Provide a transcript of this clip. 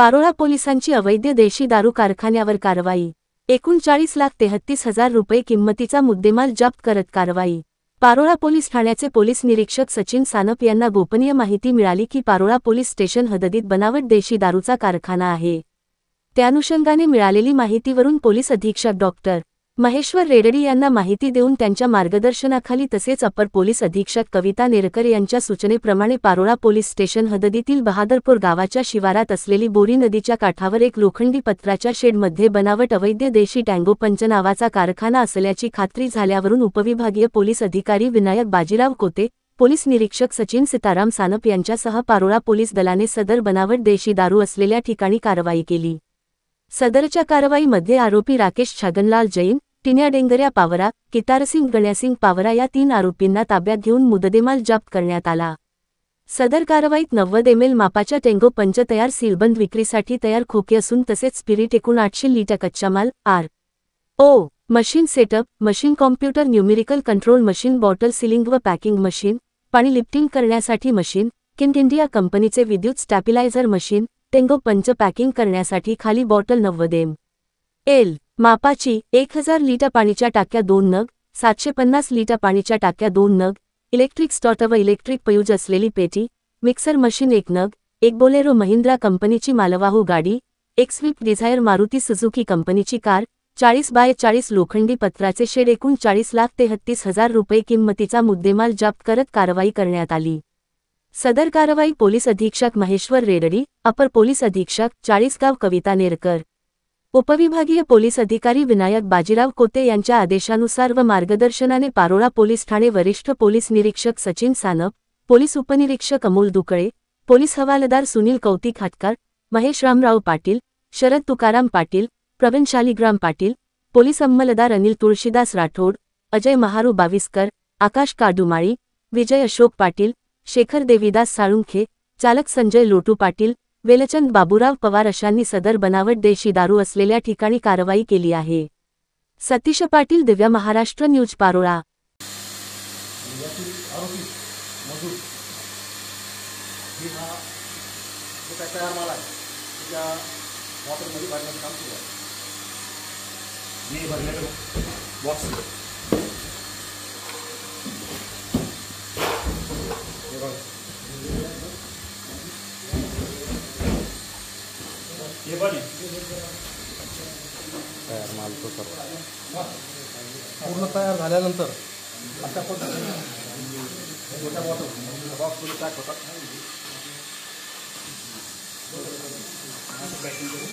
पारोळा पोलिसांची अवैध देशी दारू कारखान्यावर कारवाई। एकूण 40,33,000 रुपये किंमतीचा मुद्देमाल जप्त करत कारवाई। पारोळा पोलीस ठाण्याचे पोलीस निरीक्षक सचिन सानप यांना गोपनीय माहिती मिळाली की पारोळा पोलीस स्टेशन हद्दीत बनावट देशी दारूचा कारखाना आहे। त्यानुषंगाने मिळालेली माहितीवरून पोलीस अधीक्षक डॉक्टर महेश्वर रेड्डी यांना माहिती देऊन त्यांच्या मार्गदर्शनाखाली तसेच अपर पोलीस अधीक्षक कविता नेरकर यांच्या सूचनेप्रमाणे पारोळा पोलीस स्टेशन हद्दीतील बहादरपूर गावाच्या शिवारात असलेली बोरी नदीच्या काठावर एक लोखंडी पत्राच्या शेडमध्ये बनावट अवैध देशी टँगो पंच नावाचा कारखाना असल्याची खात्री झाल्यावरून उपविभागीय पोलीस अधिकारी विनायक बाजीराव कोते, पोलीस निरीक्षक सचिन सीताराम सानप यांच्यासह पारोळा पोलीस दलाने सदर बनावट देशी दारू असलेल्या ठिकाणी कारवाई केली। सदरच्या कारवाईमध्ये आरोपी राकेश छगनलाल जैन, टिन्या डेंगऱ्या पावरा, कितारसिंग गण्यासिंग पावरा या 3 आरोपींना ताब्यात घेऊन मुद्देमाल जप्त करण्यात आला। सदर कारवाईत 90 ml मापाच्या टेंगो पंच तयार सीलबंद विक्रीसाठी तयार खोके असून तसेच स्पिरिट एकूण 800 लिटर कच्चा माल, RO. Machine setup, machine computer numerical control machine, bottle ceiling व पॅकिंग मशीन, पाणी लिफ्टिंग करण्यासाठी मशीन, किंग इंडिया कंपनीचे विद्युत स्टॅबिलायझर मशीन, टेंगो पंच पॅकिंग करण्यासाठी खाली बॉटल 90 ml मापाची, 1000 लिटर पाणीच्या टाक्या 2 नग, 750 लिटर पाणीच्या टाक्या 2 नग, इलेक्ट्रिक स्टॉटर व इलेक्ट्रिक पयूज असलेली पेटी, मिक्सर मशीन 1 नग, एक बोलेरो महिंद्रा कंपनीची मालवाहू गाडी, एक स्विफ्ट डिझायर मारुती सुझुकी कंपनीची कार, 40 बाय 40 लोखंडी पत्राचे शेड, एकूण 40,33,000 रुपये किंमतीचा मुद्देमाल जप्त करत कारवाई करण्यात आली। सदर कारवाई पोलीस अधीक्षक महेश्वर रेड्डी, अपर पोलीस अधीक्षक चाळीसगाव कविता नेरकर, उपविभागीय पोलीस अधिकारी विनायक बाजीराव कोते यांच्या आदेशानुसार व मार्गदर्शनाने पारोळा पोलीस ठाणे वरिष्ठ पोलीस निरीक्षक सचिन सानप, पोलीस उपनिरीक्षक अमोल दुकळे, पोलीस हवालदार सुनील कौतिक हटकर, महेश रामराव पाटील, शरद तुकाराम पाटील, प्रवीण शालिग्राम पाटील, पोलीस अंमलदार अनिल तुळशीदास राठोड, अजय महारू बाविस्कर, आकाश काडुमाळी, विजय अशोक पाटील, शेखर देवीदास साळुंखे, चालक संजय लोटू पाटील, वेलचंद बाबूराव पवार अशांनी सदर बनावट देशी दारू असलेल्या ठिकाणी कारवाई केली आहे। सतीश पाटील, दिव्य महाराष्ट्र न्यूज, पारोळा। तयार माल तो सर्व पूर्ण तयार झाल्यानंतर अशा पद्धतीने मोठ्या बॉक्समध्ये पॅक होतात।